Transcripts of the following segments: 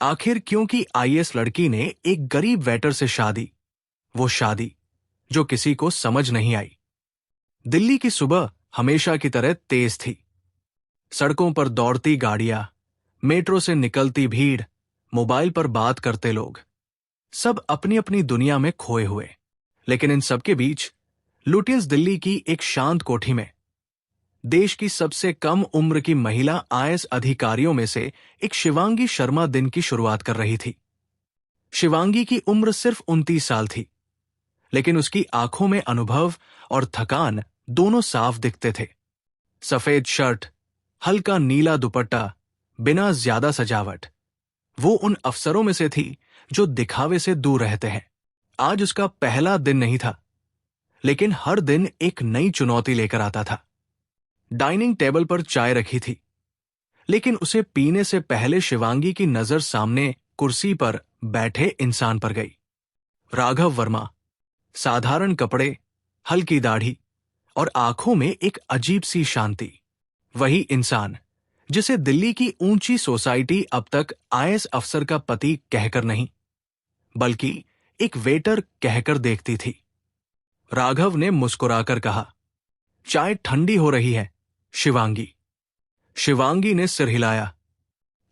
आखिर क्योंकि आईएएस लड़की ने एक गरीब वेटर से शादी, वो शादी जो किसी को समझ नहीं आई। दिल्ली की सुबह हमेशा की तरह तेज थी। सड़कों पर दौड़ती गाड़ियां, मेट्रो से निकलती भीड़, मोबाइल पर बात करते लोग, सब अपनी अपनी दुनिया में खोए हुए। लेकिन इन सबके बीच लुटियंस दिल्ली की एक शांत कोठी में देश की सबसे कम उम्र की महिला आईएएस अधिकारियों में से एक शिवांगी शर्मा दिन की शुरुआत कर रही थी। शिवांगी की उम्र सिर्फ 29 साल थी, लेकिन उसकी आंखों में अनुभव और थकान दोनों साफ दिखते थे। सफेद शर्ट, हल्का नीला दुपट्टा, बिना ज्यादा सजावट, वो उन अफसरों में से थी जो दिखावे से दूर रहते हैं। आज उसका पहला दिन नहीं था, लेकिन हर दिन एक नई चुनौती लेकर आता था। डाइनिंग टेबल पर चाय रखी थी, लेकिन उसे पीने से पहले शिवांगी की नजर सामने कुर्सी पर बैठे इंसान पर गई। राघव वर्मा, साधारण कपड़े, हल्की दाढ़ी और आंखों में एक अजीब सी शांति। वही इंसान जिसे दिल्ली की ऊंची सोसाइटी अब तक आईएएस अफसर का पति कहकर नहीं, बल्कि एक वेटर कहकर देखती थी। राघव ने मुस्कुराकर कहा, चाय ठंडी हो रही है शिवांगी। शिवांगी ने सिर हिलाया,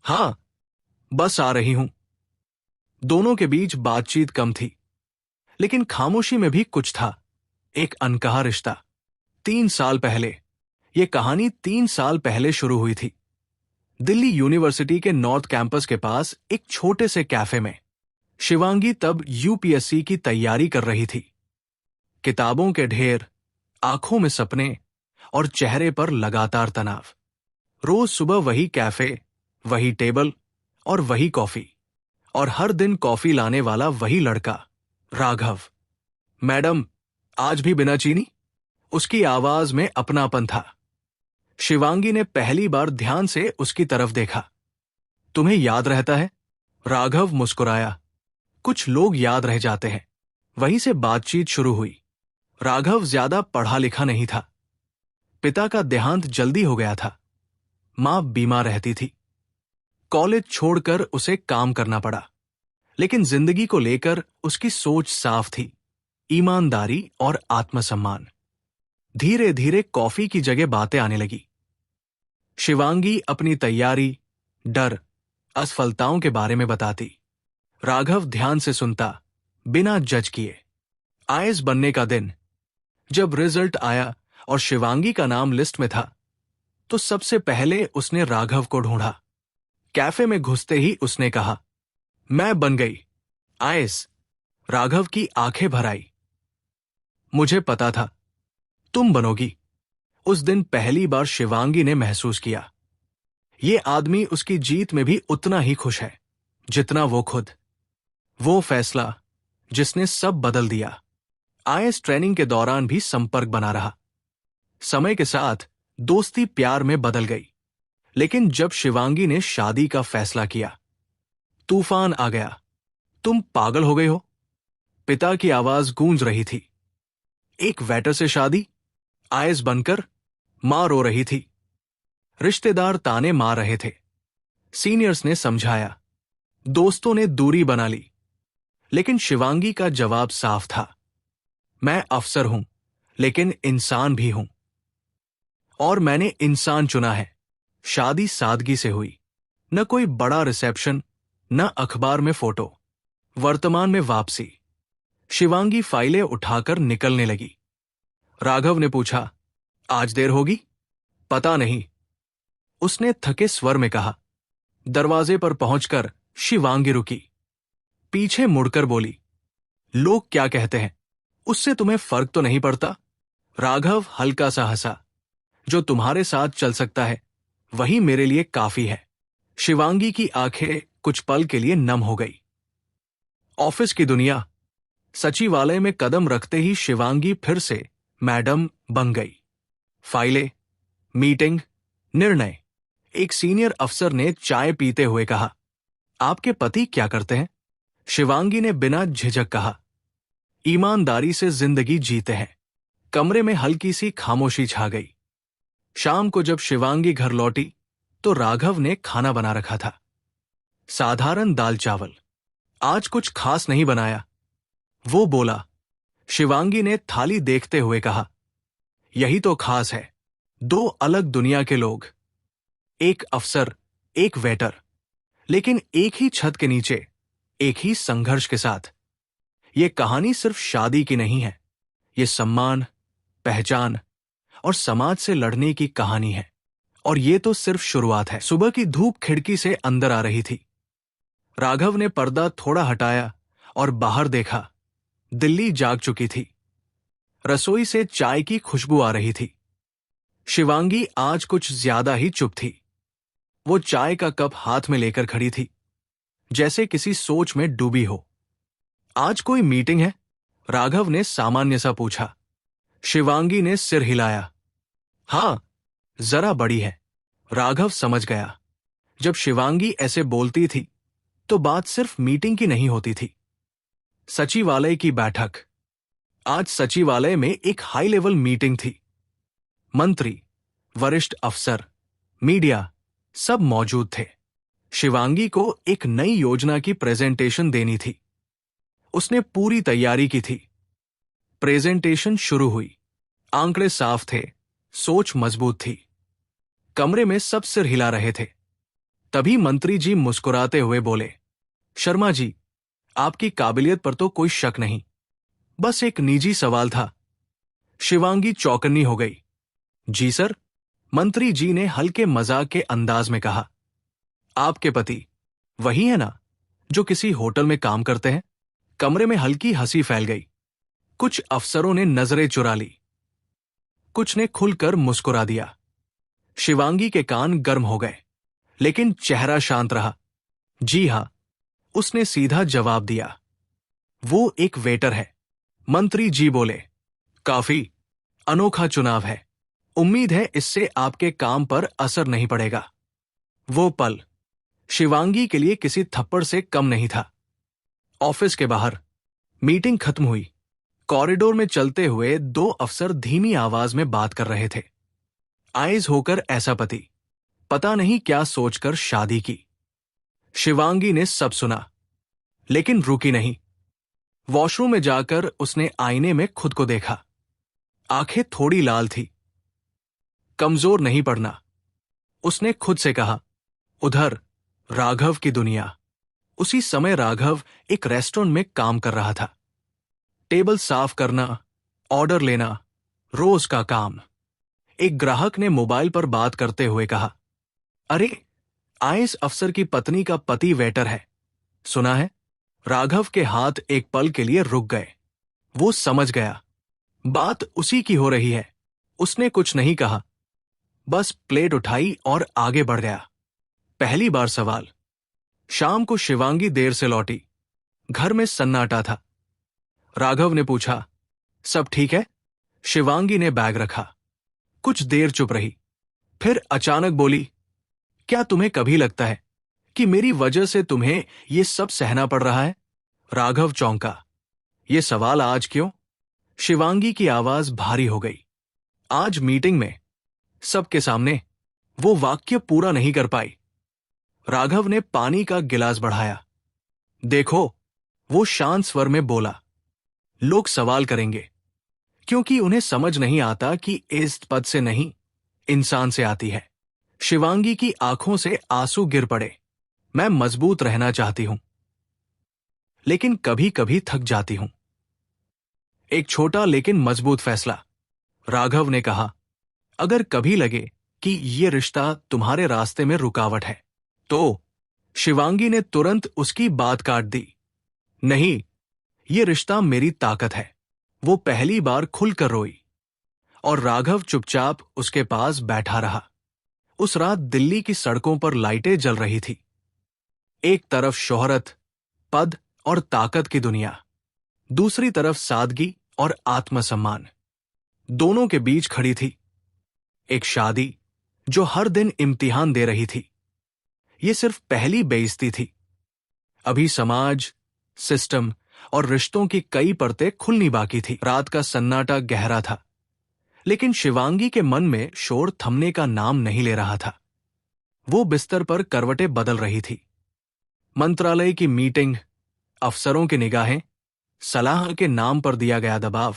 हां, बस आ रही हूं। दोनों के बीच बातचीत कम थी, लेकिन खामोशी में भी कुछ था, एक अनकहा रिश्ता। 3 साल पहले, यह कहानी 3 साल पहले शुरू हुई थी। दिल्ली यूनिवर्सिटी के नॉर्थ कैंपस के पास एक छोटे से कैफे में। शिवांगी तब यूपीएससी की तैयारी कर रही थी। किताबों के ढेर, आंखों में सपने और चेहरे पर लगातार तनाव। रोज सुबह वही कैफे, वही टेबल और वही कॉफी, और हर दिन कॉफी लाने वाला वही लड़का, राघव। मैडम, आज भी बिना चीनी? उसकी आवाज में अपनापन था। शिवांगी ने पहली बार ध्यान से उसकी तरफ देखा। तुम्हें याद रहता है? राघव मुस्कुराया। कुछ लोग याद रह जाते हैं। वहीं से बातचीत शुरू हुई। राघव ज्यादा पढ़ा लिखा नहीं था। पिता का देहांत जल्दी हो गया था। मां बीमार रहती थी। कॉलेज छोड़कर उसे काम करना पड़ा, लेकिन जिंदगी को लेकर उसकी सोच साफ थी, ईमानदारी और आत्मसम्मान। धीरे धीरे कॉफी की जगह बातें आने लगी। शिवांगी अपनी तैयारी, डर, असफलताओं के बारे में बताती। राघव ध्यान से सुनता, बिना जज किए। आईएएस बनने का दिन, जब रिजल्ट आया और शिवांगी का नाम लिस्ट में था, तो सबसे पहले उसने राघव को ढूंढा। कैफे में घुसते ही उसने कहा, मैं बन गई आईएएस। राघव की आंखें भर आई। मुझे पता था तुम बनोगी। उस दिन पहली बार शिवांगी ने महसूस किया, ये आदमी उसकी जीत में भी उतना ही खुश है जितना वो खुद। वो फैसला जिसने सब बदल दिया। आईएएस ट्रेनिंग के दौरान भी संपर्क बना रहा। समय के साथ दोस्ती प्यार में बदल गई। लेकिन जब शिवांगी ने शादी का फैसला किया, तूफान आ गया। तुम पागल हो गए हो? पिता की आवाज गूंज रही थी। एक वेटर से शादी, आईएएस बनकर? मां रो रही थी। रिश्तेदार ताने मार रहे थे। सीनियर्स ने समझाया, दोस्तों ने दूरी बना ली, लेकिन शिवांगी का जवाब साफ था, मैं अफसर हूं, लेकिन इंसान भी हूं। और मैंने इंसान चुना है। शादी सादगी से हुई। न कोई बड़ा रिसेप्शन, न अखबार में फोटो। वर्तमान में वापसी। शिवांगी फाइलें उठाकर निकलने लगी। राघव ने पूछा, आज देर होगी? पता नहीं, उसने थके स्वर में कहा। दरवाजे पर पहुंचकर शिवांगी रुकी। पीछे मुड़कर बोली, लोग क्या कहते हैं, उससे तुम्हें फर्क तो नहीं पड़ता? राघव हल्का सा हंसा। जो तुम्हारे साथ चल सकता है, वही मेरे लिए काफी है। शिवांगी की आंखें कुछ पल के लिए नम हो गई। ऑफिस की दुनिया। सचिवालय में कदम रखते ही शिवांगी फिर से मैडम बन गई। फाइलें, मीटिंग, निर्णय। एक सीनियर अफसर ने चाय पीते हुए कहा, आपके पति क्या करते हैं? शिवांगी ने बिना झिझक कहा, ईमानदारी से जिंदगी जीते हैं। कमरे में हल्की सी खामोशी छा गई। शाम को जब शिवांगी घर लौटी, तो राघव ने खाना बना रखा था। साधारण दाल चावल। आज कुछ खास नहीं बनाया, वो बोला। शिवांगी ने थाली देखते हुए कहा, यही तो खास है, दो अलग दुनिया के लोग, एक अफसर, एक वेटर, लेकिन एक ही छत के नीचे, एक ही संघर्ष के साथ। ये कहानी सिर्फ शादी की नहीं है, ये सम्मान, पहचान और समाज से लड़ने की कहानी है। और ये तो सिर्फ शुरुआत है। सुबह की धूप खिड़की से अंदर आ रही थी। राघव ने पर्दा थोड़ा हटाया और बाहर देखा। दिल्ली जाग चुकी थी। रसोई से चाय की खुशबू आ रही थी। शिवांगी आज कुछ ज्यादा ही चुप थी। वो चाय का कप हाथ में लेकर खड़ी थी, जैसे किसी सोच में डूबी हो। आज कोई मीटिंग है? राघव ने सामान्य सा पूछा। शिवांगी ने सिर हिलाया। हां, जरा बड़ी है। राघव समझ गया। जब शिवांगी ऐसे बोलती थी तो बात सिर्फ मीटिंग की नहीं होती थी। सचिवालय की बैठक। आज सचिवालय में एक हाई लेवल मीटिंग थी। मंत्री, वरिष्ठ अफसर, मीडिया सब मौजूद थे। शिवांगी को एक नई योजना की प्रेजेंटेशन देनी थी। उसने पूरी तैयारी की थी। प्रेजेंटेशन शुरू हुई। आंकड़े साफ थे, सोच मजबूत थी। कमरे में सब सिर हिला रहे थे। तभी मंत्री जी मुस्कुराते हुए बोले, शर्मा जी, आपकी काबिलियत पर तो कोई शक नहीं, बस एक निजी सवाल था। शिवांगी चौकन्नी हो गई। जी सर, मंत्री जी ने हल्के मजाक के अंदाज में कहा। आपके पति वही है ना, जो किसी होटल में काम करते हैं? कमरे में हल्की हंसी फैल गई। कुछ अफसरों ने नजरें चुरा ली, कुछ ने खुलकर मुस्कुरा दिया। शिवांगी के कान गर्म हो गए, लेकिन चेहरा शांत रहा। जी हां, उसने सीधा जवाब दिया। वो एक वेटर है। मंत्री जी बोले, काफी अनोखा चुनाव है। उम्मीद है इससे आपके काम पर असर नहीं पड़ेगा। वो पल शिवांगी के लिए किसी थप्पड़ से कम नहीं था। ऑफिस के बाहर मीटिंग खत्म हुई। कॉरिडोर में चलते हुए दो अफसर धीमी आवाज में बात कर रहे थे। आइज होकर ऐसा पति, पता नहीं क्या सोचकर शादी की। शिवांगी ने सब सुना, लेकिन रुकी नहीं। वॉशरूम में जाकर उसने आईने में खुद को देखा। आंखें थोड़ी लाल थी। कमजोर नहीं पड़ना, उसने खुद से कहा। उधर राघव की दुनिया। उसी समय राघव एक रेस्टोरेंट में काम कर रहा था। टेबल साफ करना, ऑर्डर लेना, रोज का काम। एक ग्राहक ने मोबाइल पर बात करते हुए कहा, अरे, आईएएस अफसर की पत्नी का पति वेटर है, सुना है? राघव के हाथ एक पल के लिए रुक गए। वो समझ गया, बात उसी की हो रही है। उसने कुछ नहीं कहा, बस प्लेट उठाई और आगे बढ़ गया। पहली बार सवाल। शाम को शिवांगी देर से लौटी। घर में सन्नाटा था। राघव ने पूछा, सब ठीक है? शिवांगी ने बैग रखा। कुछ देर चुप रही, फिर अचानक बोली, क्या तुम्हें कभी लगता है कि मेरी वजह से तुम्हें ये सब सहना पड़ रहा है? राघव चौंका। ये सवाल आज क्यों? शिवांगी की आवाज भारी हो गई। आज मीटिंग में सबके सामने वो वाक्य पूरा नहीं कर पाई। राघव ने पानी का गिलास बढ़ाया। देखो, वो शांत स्वर में बोला, लोग सवाल करेंगे, क्योंकि उन्हें समझ नहीं आता कि इस पद से नहीं, इंसान से आती है। शिवांगी की आंखों से आंसू गिर पड़े। मैं मजबूत रहना चाहती हूं, लेकिन कभी कभी थक जाती हूं। एक छोटा लेकिन मजबूत फैसला। राघव ने कहा, अगर कभी लगे कि ये रिश्ता तुम्हारे रास्ते में रुकावट है तो। शिवांगी ने तुरंत उसकी बात काट दी। नहीं, ये रिश्ता मेरी ताकत है। वो पहली बार खुलकर रोई और राघव चुपचाप उसके पास बैठा रहा। उस रात दिल्ली की सड़कों पर लाइटें जल रही थी। एक तरफ शोहरत, पद और ताकत की दुनिया, दूसरी तरफ सादगी और आत्मसम्मान। दोनों के बीच खड़ी थी एक शादी जो हर दिन इम्तिहान दे रही थी। ये सिर्फ पहली बेइज्जती थी। अभी समाज, सिस्टम और रिश्तों की कई परतें खुलनी बाकी थी। रात का सन्नाटा गहरा था, लेकिन शिवांगी के मन में शोर थमने का नाम नहीं ले रहा था। वो बिस्तर पर करवटें बदल रही थी। मंत्रालय की मीटिंग, अफसरों की निगाहें, सलाह के नाम पर दिया गया दबाव,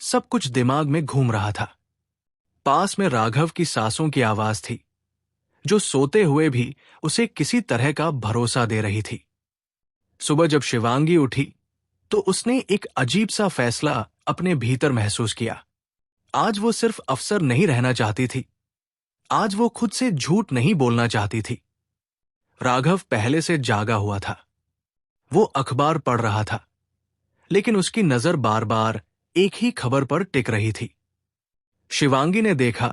सब कुछ दिमाग में घूम रहा था। पास में राघव की सांसों की आवाज थी, जो सोते हुए भी उसे किसी तरह का भरोसा दे रही थी। सुबह जब शिवांगी उठी तो उसने एक अजीब सा फैसला अपने भीतर महसूस किया। आज वो सिर्फ अफसर नहीं रहना चाहती थी, आज वो खुद से झूठ नहीं बोलना चाहती थी। राघव पहले से जागा हुआ था। वो अखबार पढ़ रहा था, लेकिन उसकी नजर बार बार एक ही खबर पर टिक रही थी। शिवांगी ने देखा,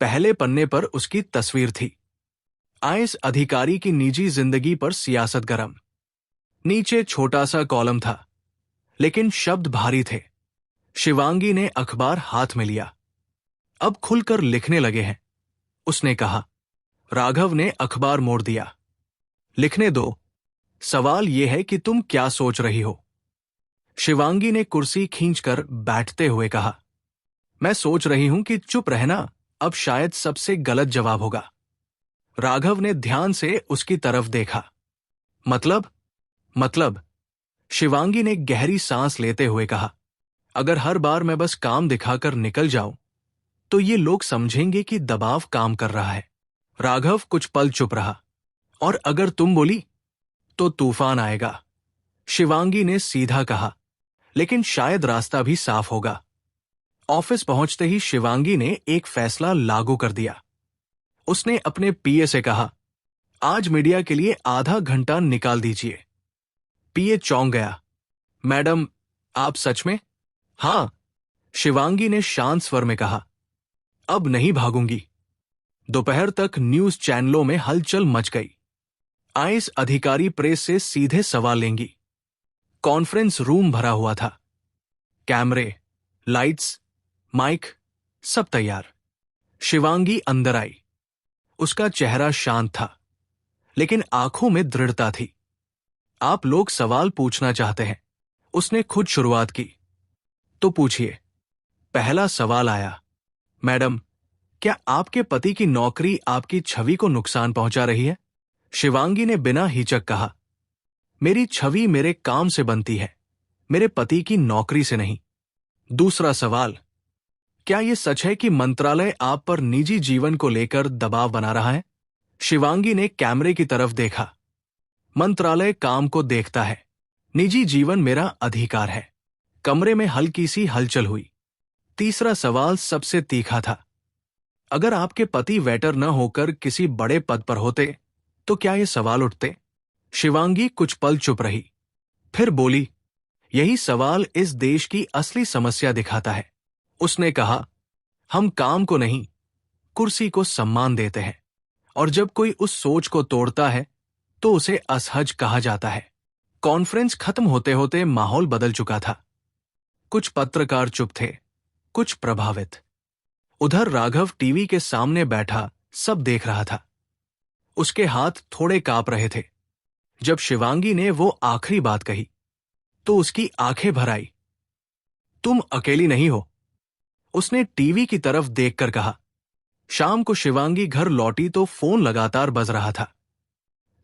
पहले पन्ने पर उसकी तस्वीर थी। आईएएस अधिकारी की निजी जिंदगी पर सियासत गरम। नीचे छोटा सा कॉलम था, लेकिन शब्द भारी थे। शिवांगी ने अखबार हाथ में लिया। अब खुलकर लिखने लगे हैं, उसने कहा। राघव ने अखबार मोड़ दिया। लिखने दो, सवाल यह है कि तुम क्या सोच रही हो। शिवांगी ने कुर्सी खींचकर बैठते हुए कहा, मैं सोच रही हूं कि चुप रहना अब शायद सबसे गलत जवाब होगा। राघव ने ध्यान से उसकी तरफ देखा। मतलब शिवांगी ने गहरी सांस लेते हुए कहा, अगर हर बार मैं बस काम दिखाकर निकल जाऊं तो ये लोग समझेंगे कि दबाव काम कर रहा है। राघव कुछ पल चुप रहा। और अगर तुम बोली तो तूफान आएगा, शिवांगी ने सीधा कहा, लेकिन शायद रास्ता भी साफ होगा। ऑफिस पहुंचते ही शिवांगी ने एक फैसला लागू कर दिया। उसने अपने पीए से कहा, आज मीडिया के लिए आधा घंटा निकाल दीजिए। पीए चौंक गया। मैडम, आप सच में? हां, शिवांगी ने शांत स्वर में कहा। अब नहीं भागूंगी। दोपहर तक न्यूज चैनलों में हलचल मच गई। आईएएस अधिकारी प्रेस से सीधे सवाल लेंगी। कॉन्फ्रेंस रूम भरा हुआ था। कैमरे, लाइट्स, माइक, सब तैयार। शिवांगी अंदर आई। उसका चेहरा शांत था, लेकिन आंखों में दृढ़ता थी। आप लोग सवाल पूछना चाहते हैं, उसने खुद शुरुआत की। तो पूछिए। पहला सवाल आया, मैडम, क्या आपके पति की नौकरी आपकी छवि को नुकसान पहुंचा रही है? शिवांगी ने बिना हिचक कहा, मेरी छवि मेरे काम से बनती है, मेरे पति की नौकरी से नहीं। दूसरा सवाल, क्या यह सच है कि मंत्रालय आप पर निजी जीवन को लेकर दबाव बना रहा है? शिवांगी ने कैमरे की तरफ देखा। मंत्रालय काम को देखता है, निजी जीवन मेरा अधिकार है। कमरे में हल्की सी हलचल हुई। तीसरा सवाल सबसे तीखा था, अगर आपके पति वेटर न होकर किसी बड़े पद पर होते तो क्या ये सवाल उठते? शिवांगी कुछ पल चुप रही, फिर बोली, यही सवाल इस देश की असली समस्या दिखाता है। उसने कहा, हम काम को नहीं, कुर्सी को सम्मान देते हैं, और जब कोई उस सोच को तोड़ता है तो उसे असहज कहा जाता है। कॉन्फ्रेंस खत्म होते होते माहौल बदल चुका था। कुछ पत्रकार चुप थे, कुछ प्रभावित। उधर राघव टीवी के सामने बैठा सब देख रहा था। उसके हाथ थोड़े कांप रहे थे। जब शिवांगी ने वो आखिरी बात कही तो उसकी आंखें भर आई। तुम अकेली नहीं हो, उसने टीवी की तरफ देखकर कहा। शाम को शिवांगी घर लौटी तो फोन लगातार बज रहा था।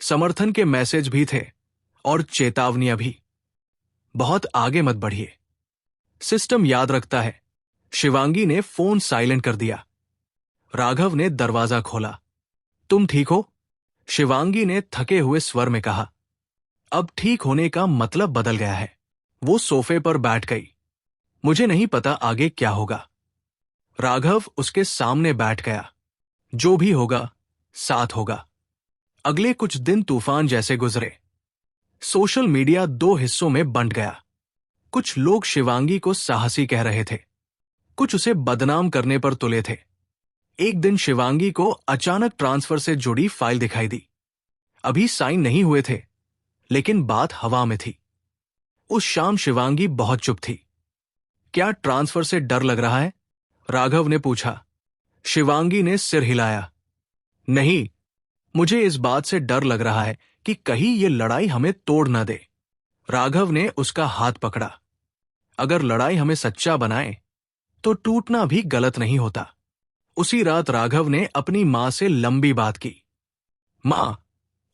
समर्थन के मैसेज भी थे और चेतावनियां भी। बहुत आगे मत बढ़िए, सिस्टम याद रखता है। शिवांगी ने फोन साइलेंट कर दिया। राघव ने दरवाजा खोला। तुम ठीक हो? शिवांगी ने थके हुए स्वर में कहा। अब ठीक होने का मतलब बदल गया है। वो सोफे पर बैठ गई। मुझे नहीं पता आगे क्या होगा। राघव उसके सामने बैठ गया। जो भी होगा साथ होगा। अगले कुछ दिन तूफान जैसे गुजरे। सोशल मीडिया दो हिस्सों में बंट गया। कुछ लोग शिवांगी को साहसी कह रहे थे, कुछ उसे बदनाम करने पर तुले थे। एक दिन शिवांगी को अचानक ट्रांसफर से जुड़ी फाइल दिखाई दी। अभी साइन नहीं हुए थे, लेकिन बात हवा में थी। उस शाम शिवांगी बहुत चुप थी। क्या ट्रांसफर से डर लग रहा है? राघव ने पूछा। शिवांगी ने सिर हिलाया। नहीं, मुझे इस बात से डर लग रहा है कि कहीं ये लड़ाई हमें तोड़ न दे। राघव ने उसका हाथ पकड़ा। अगर लड़ाई हमें सच्चा बनाए तो टूटना भी गलत नहीं होता। उसी रात राघव ने अपनी मां से लंबी बात की। मां,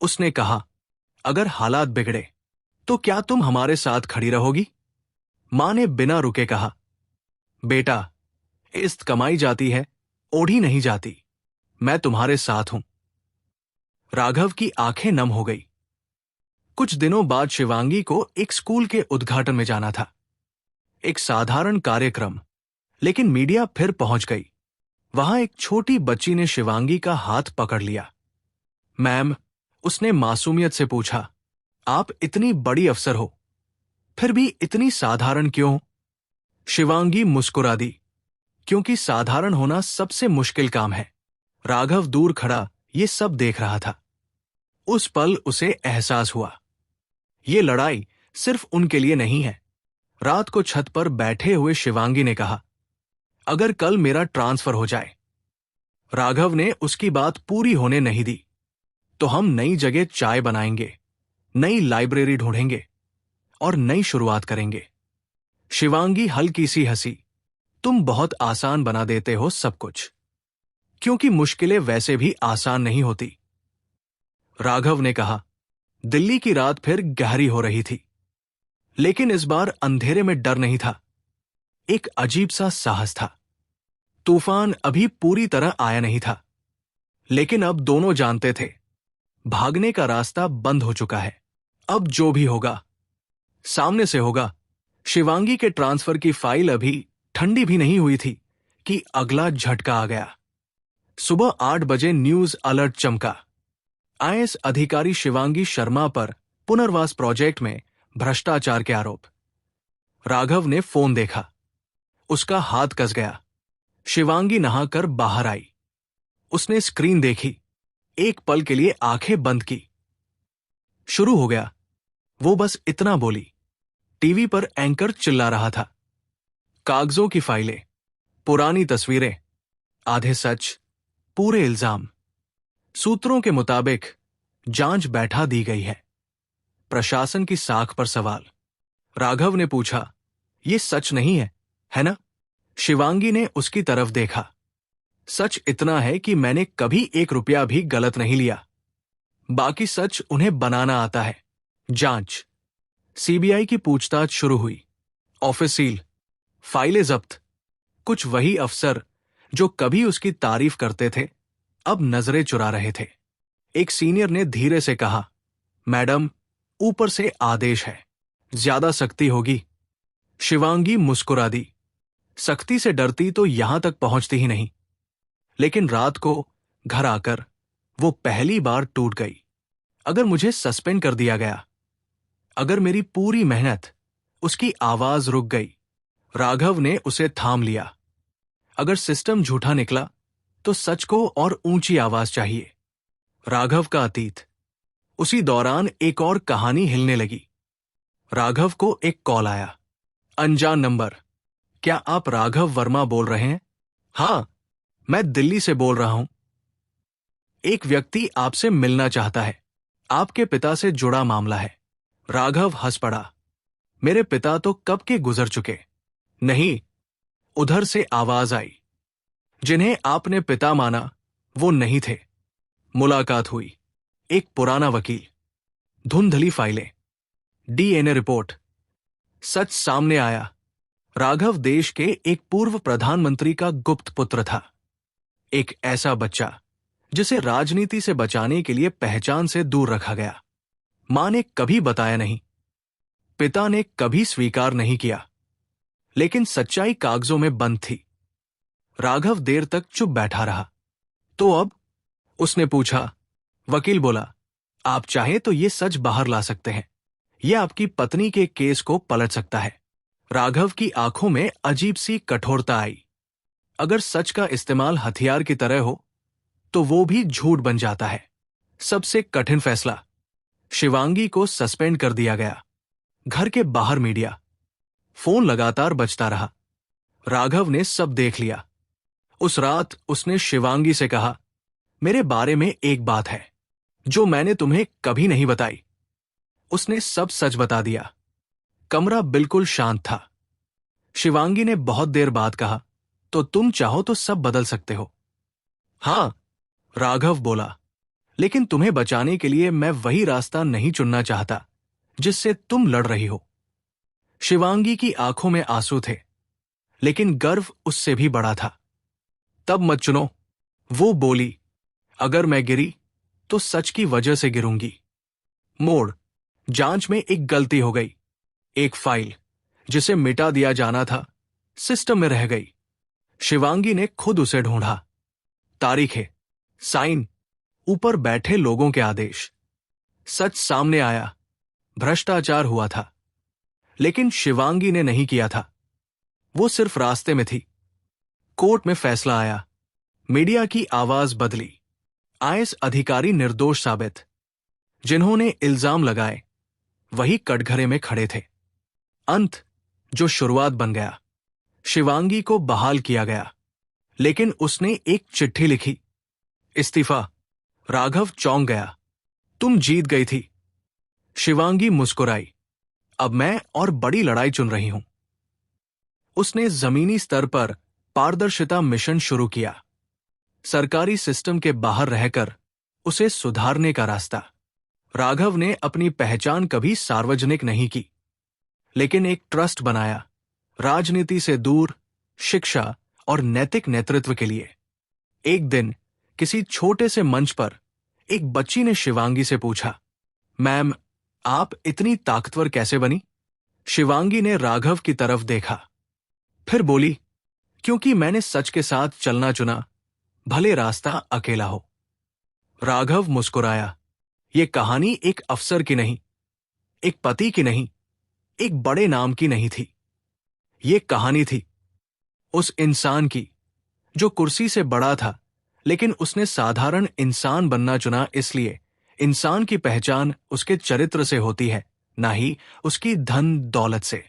उसने कहा, अगर हालात बिगड़े तो क्या तुम हमारे साथ खड़ी रहोगी? मां ने बिना रुके कहा। बेटा, इस्त कमाई जाती है, ओढ़ी नहीं जाती। मैं तुम्हारे साथ हूं। राघव की आंखें नम हो गई। कुछ दिनों बाद शिवांगी को एक स्कूल के उद्घाटन में जाना था। एक साधारण कार्यक्रम, लेकिन मीडिया फिर पहुंच गई। वहां एक छोटी बच्ची ने शिवांगी का हाथ पकड़ लिया। मैम, उसने मासूमियत से पूछा, आप इतनी बड़ी अफसर हो, फिर भी इतनी साधारण क्यों? शिवांगी मुस्कुरा दी, क्योंकि साधारण होना सबसे मुश्किल काम है। राघव दूर खड़ा ये सब देख रहा था। उस पल उसे एहसास हुआ, ये लड़ाई सिर्फ उनके लिए नहीं है। रात को छत पर बैठे हुए शिवांगी ने कहा, अगर कल मेरा ट्रांसफर हो जाए। राघव ने उसकी बात पूरी होने नहीं दी। तो हम नई जगह चाय बनाएंगे, नई लाइब्रेरी ढूंढेंगे और नई शुरुआत करेंगे। शिवांगी हल्की सी हंसी, तुम बहुत आसान बना देते हो सब कुछ, क्योंकि मुश्किलें वैसे भी आसान नहीं होती। राघव ने कहा, दिल्ली की रात फिर गहरी हो रही थी, लेकिन इस बार अंधेरे में डर नहीं था, एक अजीब सा साहस था। तूफान अभी पूरी तरह आया नहीं था, लेकिन अब दोनों जानते थे, भागने का रास्ता बंद हो चुका है। अब जो भी होगा सामने से होगा। शिवांगी के ट्रांसफर की फाइल अभी ठंडी भी नहीं हुई थी कि अगला झटका आ गया। सुबह 8 बजे न्यूज अलर्ट चमका। आईएएस अधिकारी शिवांगी शर्मा पर पुनर्वास प्रोजेक्ट में भ्रष्टाचार के आरोप। राघव ने फोन देखा, उसका हाथ कस गया। शिवांगी नहाकर बाहर आई। उसने स्क्रीन देखी, एक पल के लिए आंखें बंद की। शुरू हो गया। वो बस इतना बोली। टीवी पर एंकर चिल्ला रहा था, कागजों की फाइलें, पुरानी तस्वीरें, आधे सच, पूरे इल्जाम। सूत्रों के मुताबिक जांच बैठा दी गई है। प्रशासन की साख पर सवाल। राघव ने पूछा, ये सच नहीं है ना? शिवांगी ने उसकी तरफ देखा। सच इतना है कि मैंने कभी 1 रुपया भी गलत नहीं लिया। बाकी सच उन्हें बनाना आता है। जांच। सीबीआई की पूछताछ शुरू हुई। ऑफिस सील, फाइलें जब्त। कुछ वही अफसर जो कभी उसकी तारीफ करते थे, अब नजरें चुरा रहे थे। एक सीनियर ने धीरे से कहा, मैडम, ऊपर से आदेश है, ज्यादा सख्ती होगी। शिवांगी मुस्कुरा दी। सख्ती से डरती तो यहां तक पहुंचती ही नहीं। लेकिन रात को घर आकर वो पहली बार टूट गई। अगर मुझे सस्पेंड कर दिया गया, अगर मेरी पूरी मेहनत, उसकी आवाज रुक गई। राघव ने उसे थाम लिया। अगर सिस्टम झूठा निकला तो सच को और ऊंची आवाज चाहिए। राघव का अतीत। उसी दौरान एक और कहानी हिलने लगी। राघव को एक कॉल आया। अनजान नंबर। क्या आप राघव वर्मा बोल रहे हैं? हां, मैं दिल्ली से बोल रहा हूं। एक व्यक्ति आपसे मिलना चाहता है। आपके पिता से जुड़ा मामला है। राघव हंस पड़ा। मेरे पिता तो कब के गुजर चुके। नहीं, उधर से आवाज आई। जिन्हें आपने पिता माना वो नहीं थे। मुलाकात हुई। एक पुराना वकील, धुंधली फाइलें, डीएनए रिपोर्ट। सच सामने आया। राघव देश के एक पूर्व प्रधानमंत्री का गुप्त पुत्र था। एक ऐसा बच्चा जिसे राजनीति से बचाने के लिए पहचान से दूर रखा गया। मां ने कभी बताया नहीं, पिता ने कभी स्वीकार नहीं किया, लेकिन सच्चाई कागजों में बंद थी। राघव देर तक चुप बैठा रहा। तो अब? उसने पूछा। वकील बोला, आप चाहें तो ये सच बाहर ला सकते हैं। यह आपकी पत्नी के केस को पलट सकता है। राघव की आंखों में अजीब सी कठोरता आई। अगर सच का इस्तेमाल हथियार की तरह हो तो वो भी झूठ बन जाता है। सबसे कठिन फैसला। शिवांगी को सस्पेंड कर दिया गया। घर के बाहर मीडिया। फोन लगातार बजता रहा। राघव ने सब देख लिया। उस रात उसने शिवांगी से कहा, मेरे बारे में एक बात है जो मैंने तुम्हें कभी नहीं बताई। उसने सब सच बता दिया। कमरा बिल्कुल शांत था। शिवांगी ने बहुत देर बाद कहा, तो तुम चाहो तो सब बदल सकते हो। हां, राघव बोला, लेकिन तुम्हें बचाने के लिए मैं वही रास्ता नहीं चुनना चाहता जिससे तुम लड़ रही हो। शिवांगी की आंखों में आंसू थे, लेकिन गर्व उससे भी बड़ा था। तब मत चुनो, वो बोली। अगर मैं गिरी तो सच की वजह से गिरूंगी। मोड़, जांच में एक गलती हो गई। एक फाइल जिसे मिटा दिया जाना था सिस्टम में रह गई। शिवांगी ने खुद उसे ढूंढा। तारीखें, साइन, ऊपर बैठे लोगों के आदेश। सच सामने आया, भ्रष्टाचार हुआ था। लेकिन शिवांगी ने नहीं किया था। वो सिर्फ रास्ते में थी। कोर्ट में फैसला आया। मीडिया की आवाज बदली। आईएएस अधिकारी निर्दोष साबित। जिन्होंने इल्जाम लगाए वही कटघरे में खड़े थे। अंत जो शुरुआत बन गया। शिवांगी को बहाल किया गया, लेकिन उसने एक चिट्ठी लिखी, इस्तीफा। राघव चौंक गया। तुम जीत गई थी। शिवांगी मुस्कुराई। अब मैं और बड़ी लड़ाई चुन रही हूं। उसने जमीनी स्तर पर पारदर्शिता मिशन शुरू किया। सरकारी सिस्टम के बाहर रहकर उसे सुधारने का रास्ता। राघव ने अपनी पहचान कभी सार्वजनिक नहीं की, लेकिन एक ट्रस्ट बनाया, राजनीति से दूर, शिक्षा और नैतिक नेतृत्व के लिए। एक दिन किसी छोटे से मंच पर एक बच्ची ने शिवांगी से पूछा, मैम, आप इतनी ताकतवर कैसे बनी? शिवांगी ने राघव की तरफ देखा, फिर बोली, क्योंकि मैंने सच के साथ चलना चुना, भले रास्ता अकेला हो। राघव मुस्कुराया। यह कहानी एक अफसर की नहीं, एक पति की नहीं, एक बड़े नाम की नहीं थी। ये कहानी थी उस इंसान की जो कुर्सी से बड़ा था, लेकिन उसने साधारण इंसान बनना चुना। इसलिए इंसान की पहचान उसके चरित्र से होती है, ना ही उसकी धन दौलत से।